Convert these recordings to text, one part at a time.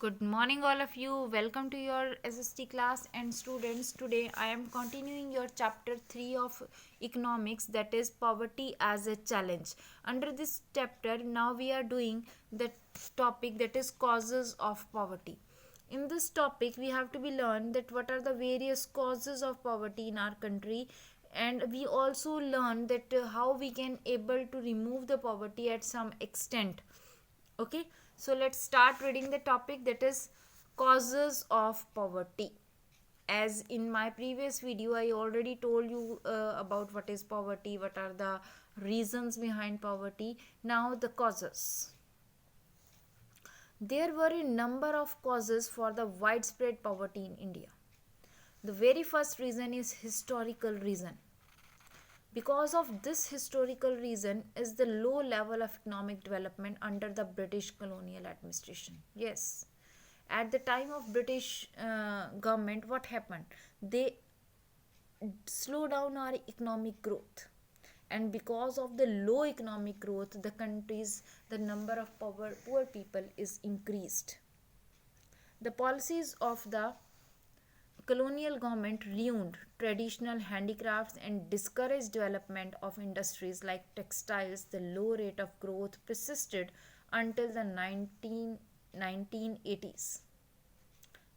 Good morning, all of you. Welcome to your SST class. And students, today I am continuing your chapter 3 of economics, that is poverty as a challenge. Under this chapter, now we are doing the topic that is causes of poverty. In this topic, we have to be learned that what are the various causes of poverty in our country, and we also learn that how we can able to remove the poverty at some extent. Okay, so let's start reading the topic, that is causes of poverty. As in my previous video I already told you about what is poverty, what are the reasons behind poverty. Now the causes. There were a number of causes for the widespread poverty in India. The very first reason is historical reason. Because of this historical reason is the low level of economic development under the British colonial administration. Yes, at the time of British government, what happened? They slow down our economic growth, and because of the low economic growth, the number of poor people is increased. The policies of the colonial government ruined traditional handicrafts and discouraged development of industries like textiles. The low rate of growth persisted until the 1980s.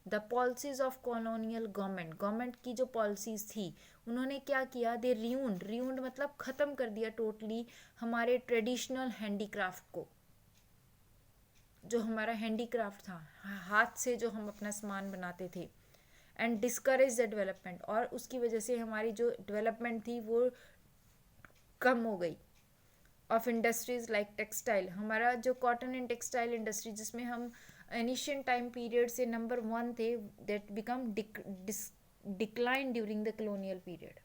The policies of colonial government की जो policies थी, उन्होंने क्या किया? दे रियूंड मतलब ख़त्म कर दिया टोटली हमारे ट्रेडिशनल हैंडीक्राफ्ट को। जो हमारा हैंडीक्राफ्ट था, हाथ से जो हम अपना सामान बनाते थे, एंड डिस्करेज द डेवलपमेंट, और उसकी वजह से हमारी जो डेवलपमेंट थी वो कम हो गई। ऑफ इंडस्ट्रीज लाइक टेक्सटाइल, हमारा जो कॉटन एंड टेक्सटाइल इंडस्ट्री जिसमें हम एनिशियन टाइम पीरियड से नंबर 1 थे, that become decline during the colonial period,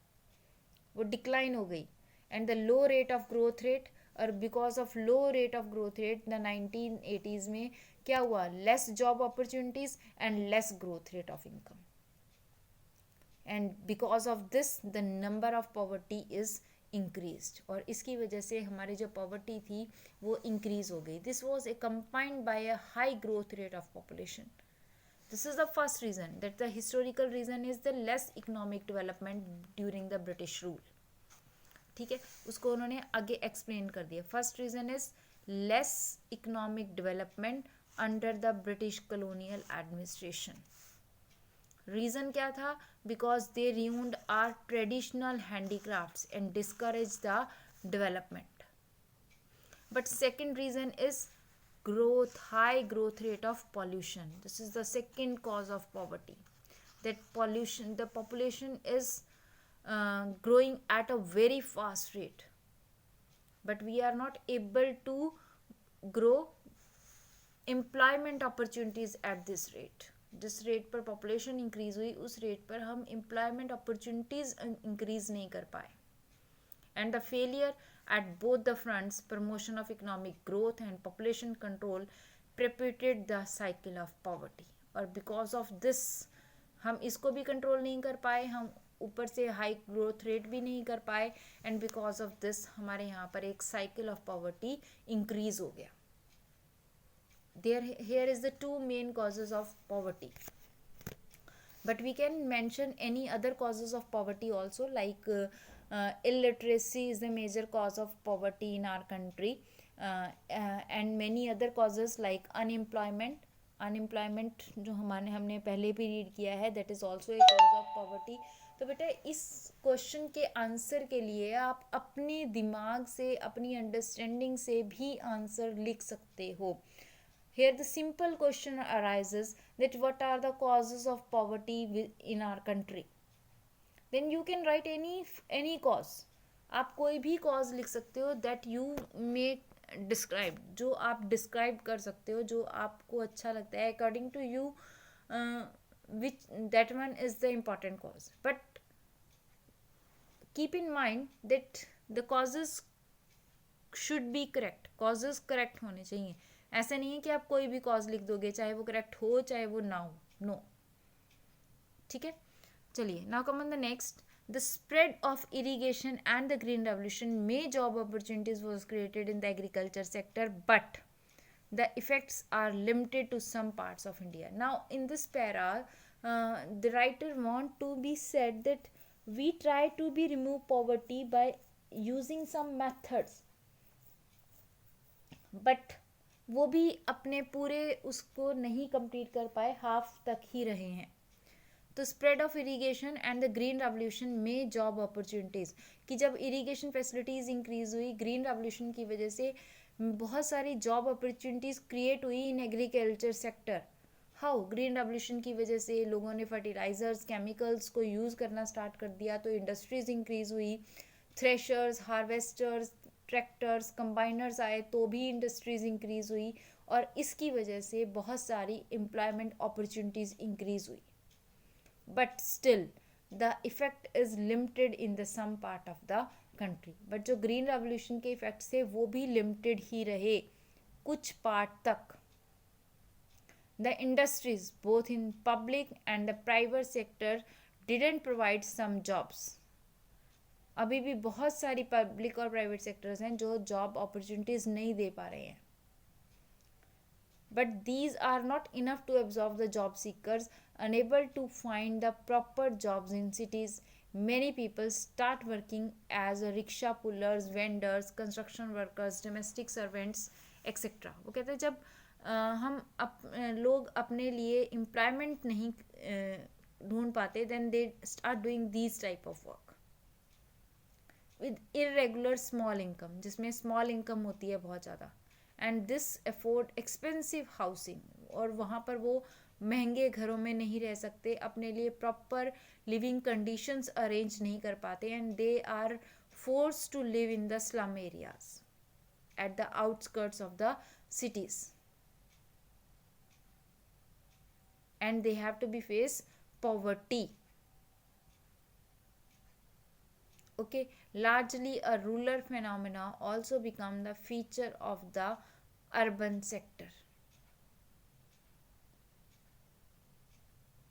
वो डिक्लाइन हो गई। And the low rate of growth rate, और because of low rate of growth rate the 1980s में क्या हुआ? Less job opportunities and less growth rate of income, and because of this the number of poverty is increased, और इसकी वजह से हमारी जो पॉवर्टी थी वो इंक्रीज हो गई। This was a combined by a high growth rate of population. This is the first reason, that the historical reason is the less economic development during the British rule. ठीक है, उसको उन्होंने आगे explain कर दिया। First reason is less economic development under the British colonial administration. Reason क्या था? Because they ruined our traditional handicrafts and discourage the development. But second reason is high growth rate of pollution. This is the second cause of poverty, that pollution, the population is growing at a very fast rate, but we are not able to grow employment opportunities at this rate. जिस rate पर population increase हुई, उस rate पर हम employment opportunities increase नहीं कर पाए। And the failure at both the fronts, promotion of economic growth and population control, perpetuated the cycle of poverty. और बिकॉज ऑफ दिस हम इसको भी कंट्रोल नहीं कर पाए, हम ऊपर से हाई ग्रोथ रेट भी नहीं कर पाए, एंड बिकॉज ऑफ दिस हमारे यहाँ पर एक साइकिल ऑफ पॉवर्टी इंक्रीज हो गया। Here is the two main causes of poverty, but we can mention any other causes of poverty also, like illiteracy is the major cause of poverty in our country, and many other causes like unemployment जो हमने पहले भी read किया है, that is also a cause of poverty। तो बेटा इस question के आंसर के लिए आप अपने दिमाग से, अपनी अंडरस्टैंडिंग से भी आंसर लिख सकते हो। Here the simple question arises that what are the causes of poverty in our country? Then you can write any cause. आप कोई भी cause लिख सकते हो that you may describe, जो आप describe कर सकते हो, जो आपको अच्छा लगता है according to you, which that one is the important cause. But keep in mind that the causes should be correct. Causes correct होने चाहिए। ऐसा नहीं है कि आप कोई भी कॉज लिख दोगे, चाहे वो करेक्ट हो चाहे वो ना हो, नो। ठीक है, चलिए now come on the next. The spread of irrigation and the green revolution में job opportunities was created in the agriculture sector, but the effects are limited to some parts of India. Now in this para, the writer want to be said that we try to be remove poverty by using some methods, but वो भी अपने पूरे उसको नहीं complete कर पाए, half तक ही रहे हैं. तो spread of irrigation and the green revolution में जॉब अपॉर्चुनिटीज़, कि जब इरीगेशन फैसिलिटीज़ इंक्रीज हुई ग्रीन रेवोल्यूशन की वजह से, बहुत सारी जॉब अपॉर्चुनिटीज़ क्रिएट हुई in agriculture sector. How? Green revolution की वजह से लोगों ने फर्टिलाइजर्स, केमिकल्स को यूज़ करना स्टार्ट कर दिया, तो इंडस्ट्रीज़ इंक्रीज हुई, थ्रेशर्स, हार्वेस्टर्स, ट्रैक्टर्स, कंबाइनर्स आए तो भी इंडस्ट्रीज़ इंक्रीज हुई, और इसकी वजह से बहुत सारी एम्प्लॉयमेंट अपॉर्चुनिटीज़ इंक्रीज हुई. But still the effect is limited in the some part of the country. But जो ग्रीन रेवोल्यूशन के इफेक्ट थे वो भी लिमिटेड ही रहे कुछ पार्ट तक. The industries both in public and the private sector didn't provide some jobs. अभी भी बहुत सारी पब्लिक और प्राइवेट सेक्टर्स हैं जो जॉब अपॉर्चुनिटीज़ नहीं दे पा रहे हैं. But these are not enough to absorb the job seekers unable to find the proper jobs in cities. Many people start working as a rickshaw pullers, vendors, construction workers, domestic servants, etc. वो कहते हैं जब हम लोग अपने लिए employment नहीं ढूंढ पाते, then they start doing these type of work with irregular small income, जिसमें small income होती है बहुत ज़्यादा, and this afford expensive housing, और वहाँ पर वो महंगे घरों में नहीं रह सकते, अपने लिए प्रॉपर लिविंग कंडीशंस अरेंज नहीं कर पाते, and they are force to live in the slum areas at the outskirts of the cities, and they have to be face poverty. Okay, largely a rural phenomena also become the feature of the urban sector.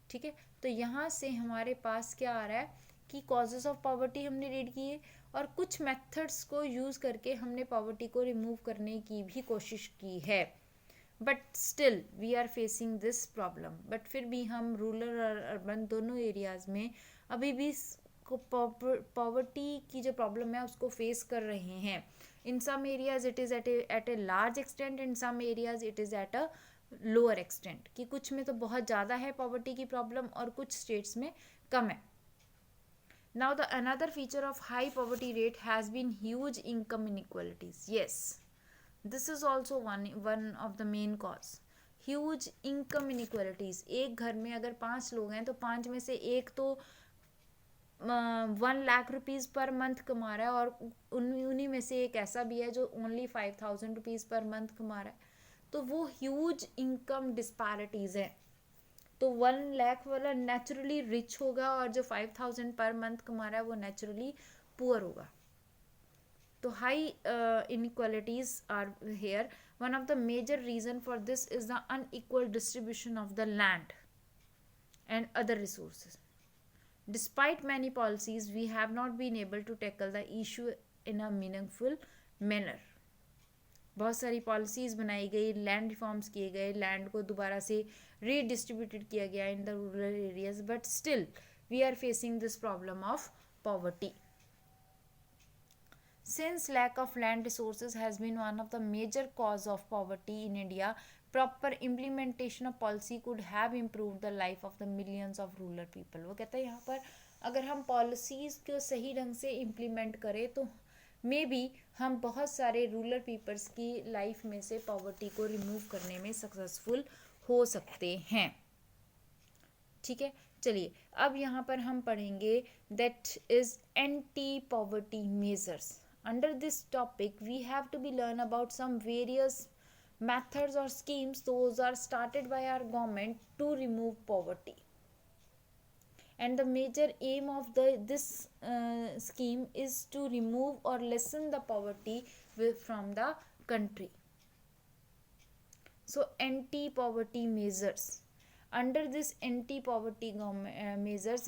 ठीक है, तो यहाँ से हमारे पास क्या आ रहा है कि कॉजेज ऑफ पॉवर्टी हमने रीड किए, और कुछ मेथड्स को यूज़ करके हमने पॉवर्टी को रिमूव करने की भी कोशिश की है. But still we are facing this problem. But फिर भी हम रूरल और अर्बन दोनों एरियाज़ में अभी भी पॉवर्टी की जो प्रॉब्लम है उसको फेस कर रहे हैं. In some areas it is at a large extent, in some areas it is at a lower extent, कि कुछ में तो बहुत ज़्यादा है पॉवर्टी की प्रॉब्लम और कुछ स्टेट्स में कम है. Now the another feature of high poverty rate has been huge income inequalities. Yes, this is also one of the main cause. Huge income inequalities. एक घर में अगर 5 लोग हैं तो 5 में से एक तो 1 लाख रुपीज़ पर मंथ कमा रहा है, और उन्हीं में से एक ऐसा भी है जो ओनली 5,000 रुपीज़ पर मंथ कमा रहा है. तो वो ह्यूज इनकम डिस्पैरिटीज़ है. तो 1 लाख वाला नेचुरली रिच होगा, और जो 5,000 पर मंथ कमा रहा है वो नेचुरली पुअर होगा. तो high inequalities are here. One of the major reason for this is the unequal distribution of the land and other resources. Despite many policies, we have not been able to tackle the issue in a meaningful manner. बहुत सारी policies बनाई गई, land reforms किए गए, land को दोबारा से redistributed किया गया in the rural areas, but still we are facing this problem of poverty. Since lack of land resources has been one of the major cause of poverty in India, proper implementation of policy could have improved the life of the millions of rural people. वो कहता है यहाँ पर अगर हम policies को सही ढंग से इम्प्लीमेंट करें तो मे बी हम बहुत सारे रूरल पीपल्स की लाइफ में से पॉवर्टी को रिमूव करने में सक्सेसफुल हो सकते हैं. ठीक है, चलिए अब यहाँ पर हम पढ़ेंगे that is anti poverty measures. Under this topic, we have to be learn about some various methods or schemes. Those are started by our government to remove poverty. And the major aim of this scheme is to remove or lessen the poverty from the country. So, anti-poverty measures. Under this anti-poverty measures,